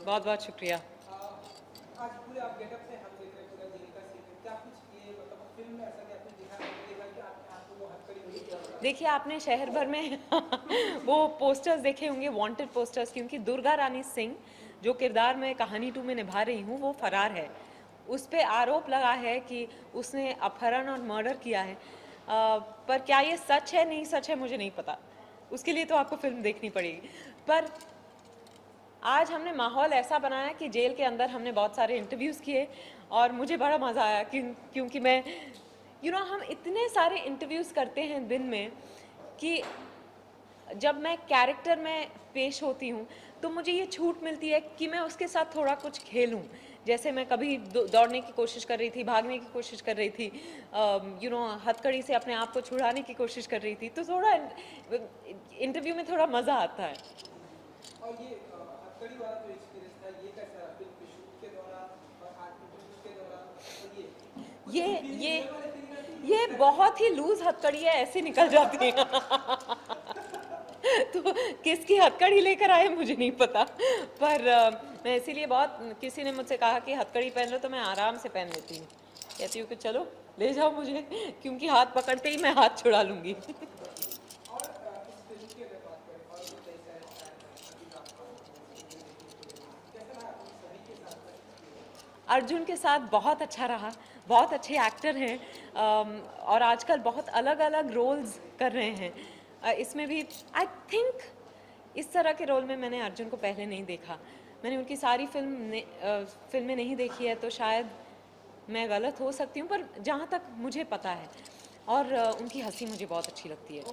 बहुत बहुत शुक्रिया। आज पूरे आप गेटअप से हम देख रहे हैं पूरा जेल का सीन क्या कुछ ये मतलब फिल्म में ऐसा कि आपने देखा कि आपके हाथ में वो हथकड़ी हुई क्या? देखिए आपने शहर भर में वो पोस्टर्स देखे होंगे, वांटेड पोस्टर्स, क्योंकि दुर्गा रानी सिंह जो किरदार मैं कहानी 2 में निभा रही हूँ वो फरार है। उस पे आरोप लगा है कि उसने अपहरण और मर्डर किया है। पर क्या ये सच है नहीं सच है मुझे नहीं पता, उसके लिए तो आपको फिल्म देखनी पड़ेगी। पर आज हमने माहौल ऐसा बनाया कि जेल के अंदर हमने बहुत सारे इंटरव्यूज़ किए और मुझे बड़ा मज़ा आया क्योंकि मैं हम इतने सारे इंटरव्यूज़ करते हैं दिन में कि जब मैं कैरेक्टर में पेश होती हूँ तो मुझे ये छूट मिलती है कि मैं उसके साथ थोड़ा कुछ खेलूँ। जैसे मैं कभी दौड़ने की कोशिश कर रही थी, भागने की कोशिश कर रही थी, हथकड़ी से अपने आप को छुड़ाने की कोशिश कर रही थी, तो थोड़ा इंटरव्यू में थोड़ा मज़ा आता है। और ये हथकड़ी वाला जो एक्सपीरियंस था ये कैसा रहा फिल्म के शूट के दौरान और आर्ट इंटरव्यूज के दौरान और ये कुछ ये ऐसी फीलिंग ये रियल वाली फीलिंग आती है ये बहुत ही लूज हथकड़ी है, ऐसे निकल जाती है। तो किसकी हथकड़ी लेकर आए मुझे नहीं पता, पर मैं इसीलिए बहुत, किसी ने मुझसे कहा कि हथकड़ी पहन लो तो मैं आराम से पहन लेती हूँ। कहती हूँ कि चलो ले जाओ मुझे, क्योंकि हाथ पकड़ते ही मैं हाथ छुड़ा लूँगी। और इस फिल्म की अगर बात करें और भी कई सारे स्टार हैं अभी आपको कैसा रहा उन सभी के साथ? अर्जुन के साथ बहुत अच्छा रहा, बहुत अच्छे एक्टर हैं, और आजकल बहुत अलग अलग रोल्स कर रहे हैं। इसमें भी आई थिंक इस तरह के रोल में मैंने अर्जुन को पहले नहीं देखा। मैंने उनकी सारी फिल्में नहीं देखी है, तो शायद मैं गलत हो सकती हूँ, पर जहाँ तक मुझे पता है, और उनकी हंसी मुझे बहुत अच्छी लगती है।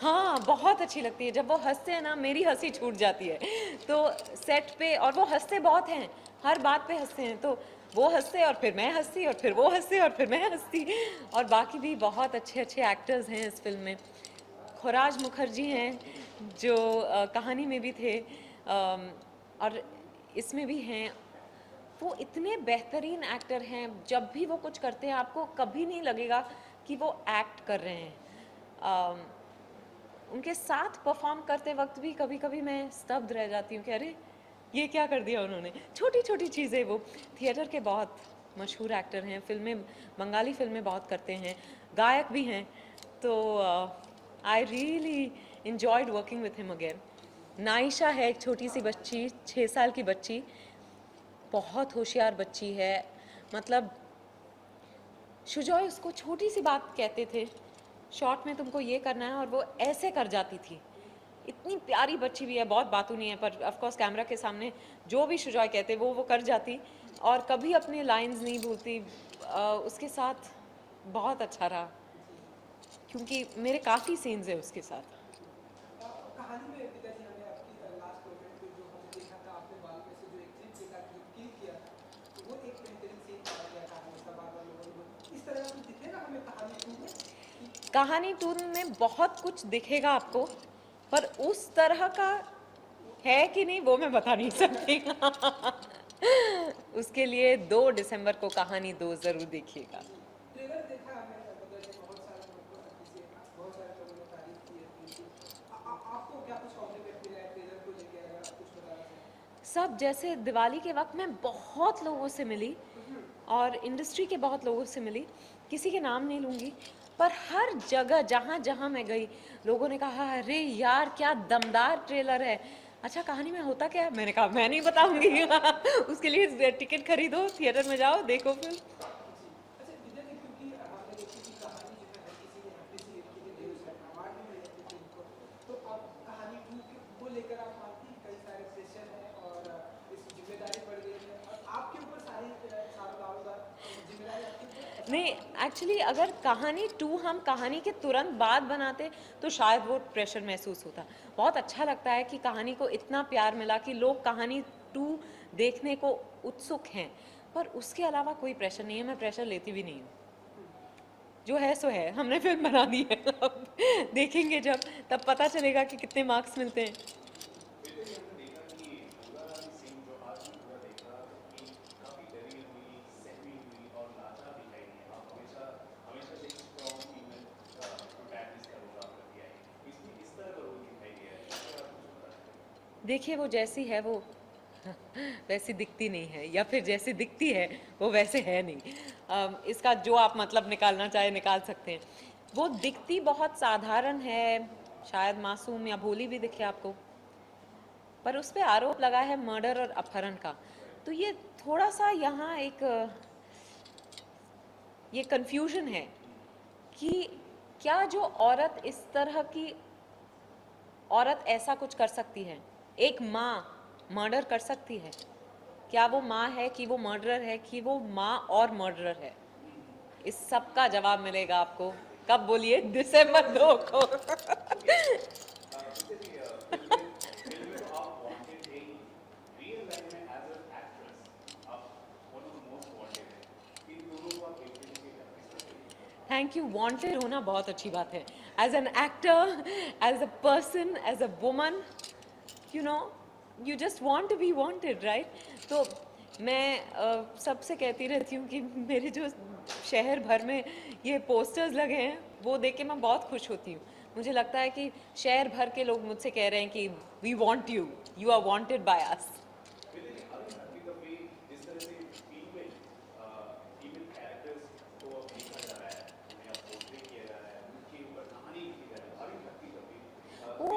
हाँ, बहुत अच्छी लगती है। जब वो हंसते हैं ना मेरी हंसी छूट जाती है। तो सेट पे, और वो हंसते बहुत हैं, हर बात पे हंसते हैं, तो वो हंसते और फिर मैं हंसती और फिर वो हंसते और फिर मैं हंसती। और बाकी भी बहुत अच्छे अच्छे एक्टर्स हैं इस फिल्म में। खुराज मुखर्जी हैं जो कहानी में भी थे, और इसमें भी हैं। वो इतने बेहतरीन एक्टर हैं, जब भी वो कुछ करते हैं आपको कभी नहीं लगेगा कि वो एक्ट कर रहे हैं। अम, उनके साथ परफॉर्म करते वक्त भी कभी कभी मैं स्तब्ध रह जाती हूँ कि अरे ये क्या कर दिया उन्होंने। छोटी छोटी चीज़ें, वो थिएटर के बहुत मशहूर एक्टर हैं, फिल्में, बंगाली फिल्में बहुत करते हैं, गायक भी हैं। तो I really enjoyed working with him again। Naisha है एक छोटी सी बच्ची, 6 साल की बच्ची, बहुत होशियार बच्ची है। मतलब शुजॉय उसको छोटी सी बात कहते थे, शॉर्ट में तुमको ये करना है, और वो ऐसे कर जाती थी। इतनी प्यारी बच्ची भी है, बहुत बातूनी है, पर ऑफ कोर्स कैमरा के सामने जो भी शुजॉय कहते वो कर जाती, और कभी अपने लाइंस नहीं भूलती। उसके साथ बहुत अच्छा रहा, क्योंकि मेरे काफ़ी सीन्स है उसके साथ। कहानी में पिताजी हमें आपकी लास्ट मोमेंट पे जो हमने देखा था आपने बाल में से जो एक क्लिप देखा क्लिक किया था तो वो एक बेहतरीन सीन पाया गया कहानी का बार बार लोगों ने इस तरह का कुछ दिखेगा हमें कहानी 2 में कि कहानी 2 में बहुत कुछ दिखेगा आपको, पर उस तरह का है कि नहीं वो मैं बता नहीं सकती। उसके लिए 2 दिसंबर को कहानी 2 जरूर देखिएगा। ट्रेलर देखा हमने मतलब जैसे बहुत सारे लोगों को बहुत सारे लोगों ने तारीफ की है फिल्म की आपको क्या कुछ कॉम्प्लीमेंट मिला है ट्रेलर को लेकर अगर आप कुछ बताना चाहें? सब, जैसे दिवाली के वक्त मैं बहुत लोगों से मिली और इंडस्ट्री के बहुत लोगों से मिली, किसी के नाम नहीं लूँगी, पर हर जगह जहाँ जहाँ मैं गई लोगों ने कहा अरे यार क्या दमदार ट्रेलर है। अच्छा कहानी में होता क्या है? मैंने कहा मैं नहीं बताऊंगी। उसके लिए टिकट खरीदो, थिएटर में जाओ, देखो फिल्म। जी अच्छा विद्या जी क्योंकि हमने देखी कि कहानी जो है हर किसी ने अपनी सी लिखी थी ढेर सारे अवार्ड भी मिले थे फिल्म को तो अब कहानी 2 को लेकर आप मानती हैं कई सारे प्रेशर है और इस जिम्मेदारी बढ़ गई है और आपके ऊपर सारी सारा दारोदार जिम्मेदारी आपके ऊपर है ऐसा नहीं, आप मानते एक्चुअली अगर कहानी 2 हम कहानी के तुरंत बाद बनाते तो शायद वो प्रेशर महसूस होता। बहुत अच्छा लगता है कि कहानी को इतना प्यार मिला कि लोग कहानी 2 देखने को उत्सुक हैं, पर उसके अलावा कोई प्रेशर नहीं है, मैं प्रेशर लेती भी नहीं हूँ। जो है सो है, हमने फिल्म बना दी है। अब देखेंगे जब, तब पता चलेगा कि कितने मार्क्स मिलते हैं। बेटे जी हमने देखा कि दुर्गा रानी सिंह जो आज भी पूरा देखा कि काफी डरी हुई सहमी हुई और लाचार दिखाई दी है। आप हमेशा हमेशा से एक स्ट्रॉन्ग फीमेल प्रोटैगनिस्ट का रोल आपने किया है, इसमें किस तरह का रोल दिखाई दिया है, अगर आप कुछ बताना चाहें। देखिए वो जैसी है वो वैसी दिखती नहीं है, या फिर जैसी दिखती है वो वैसे है नहीं। इसका जो आप मतलब निकालना चाहे निकाल सकते हैं। वो दिखती बहुत साधारण है, शायद मासूम या भोली भी दिखे आपको, पर उस पे आरोप लगा है मर्डर और अपहरण का। तो ये थोड़ा सा यहाँ एक ये कंफ्यूजन है कि क्या जो औरत इस तरह की औरत ऐसा कुछ कर सकती है, एक माँ मर्डर कर सकती है? क्या वो माँ है कि वो मर्डरर है कि वो माँ और मर्डरर है? इस सब का जवाब मिलेगा आपको कब, बोलिए? दिसंबर 2 को। फिल्म में तो आप वांटेड थे ही, रियल लाइफ में एज एन एक्ट्रेस आप one of the most wanted हैं। इन दोनों को आप रिप्रेजेंट करते थैंक यू। वांटेड होना बहुत अच्छी बात है। As an actor, as a person, as a woman, you know, you just want to be wanted, right? तो मैं सबसे कहती रहती हूँ कि मेरे जो शहर भर में ये पोस्टर्स लगे हैं वो देख के मैं बहुत खुश होती हूँ। मुझे लगता है कि शहर भर के लोग मुझसे कह रहे हैं कि we want you, you are wanted by us. जिस तरह से फीमेल फीमेल कैरेक्टर्स को अब देखा जा रहा है, उन्हें अब पोर्ट्रे किया जा रहा है, उनके ऊपर कहानी लिखी जा रही है, भारी लगती कभी ओ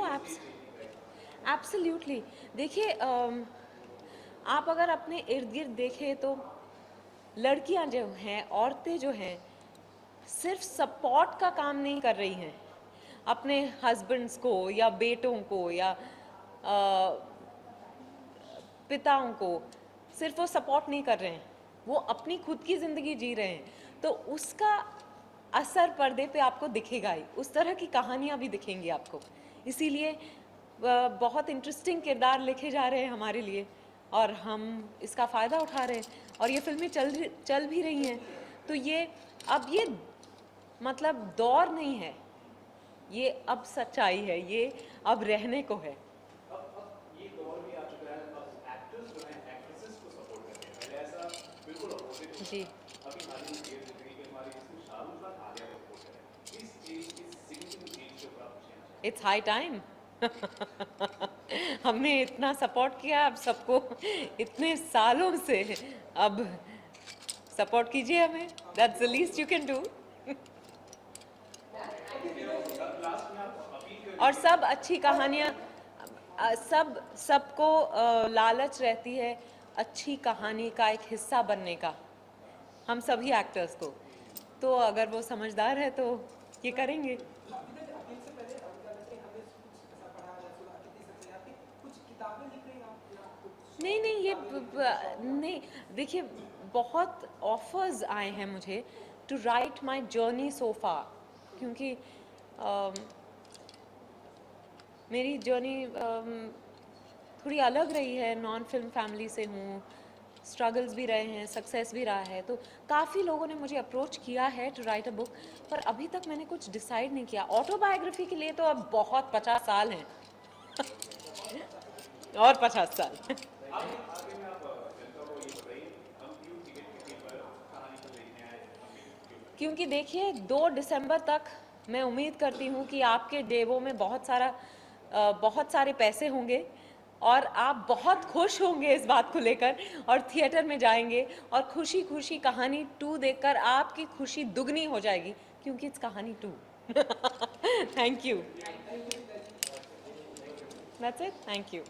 एब्सोल्युटली। देखिए आप अगर अपने इर्द गिर्द देखें तो लड़कियां जो हैं, औरतें जो हैं, सिर्फ सपोर्ट का काम नहीं कर रही हैं अपने हस्बैंड्स को या बेटों को या पिताओं को। सिर्फ वो सपोर्ट नहीं कर रहे हैं, वो अपनी खुद की ज़िंदगी जी रहे हैं। तो उसका असर पर्दे पे आपको दिखेगा ही, उस तरह की कहानियाँ भी दिखेंगी आपको। इसीलिए बहुत इंटरेस्टिंग किरदार लिखे जा रहे हैं हमारे लिए और हम इसका फ़ायदा उठा रहे हैं और ये फिल्में चल भी रही हैं। तो ये अब ये मतलब दौर नहीं है, ये अब सच्चाई है, ये अब रहने को है। अब ये दौर भी आ चुका है, अब एक्टर्स जो हैं एक्ट्रेसेस को सपोर्ट करते हैं, पहले ऐसा बिल्कुल अपोजिट होता जी। था। अभी हाल ही में डेढ़ जिंदगी के हमारे जिसमें शाहरुख खान आलिया को सपोर्ट करें, इस चीज इस सिग्निफिकेंट चीज के ऊपर आप कुछ कहना चाहेंगे? It's high time. हमने इतना सपोर्ट किया, अब सबको इतने सालों से, अब सपोर्ट कीजिए हमें। That's the least you can do. और सब अच्छी कहानियाँ, सबको लालच रहती है अच्छी कहानी का एक हिस्सा बनने का, हम सभी एक्टर्स को। तो अगर वो समझदार है तो ये करेंगे। नहीं नहीं, नहीं, देखिए बहुत ऑफर्स आए हैं मुझे to write my journey so far, क्योंकि मेरी जर्नी थोड़ी अलग रही है। नॉन फिल्म फैमिली से हूँ, स्ट्रगल्स भी रहे हैं, सक्सेस भी रहा है। तो काफ़ी लोगों ने मुझे अप्रोच किया है टू राइट अ बुक, पर अभी तक मैंने कुछ डिसाइड नहीं किया। ऑटोबायोग्राफी के लिए तो अब बहुत 50 साल हैं। और 50 साल। आगे में आप जनता को ये बताइए, हम क्यों टिकट के पर कहानी को देखने आए, क्योंकि देखिए 2 दिसंबर तक मैं उम्मीद करती हूँ कि आपके जेबों में बहुत सारे पैसे होंगे और आप बहुत खुश होंगे इस बात को लेकर और थिएटर में जाएंगे और खुशी खुशी कहानी 2 देखकर आपकी खुशी दुगनी हो जाएगी, क्योंकि इट्स कहानी 2। Thank you. That's it. Thank you.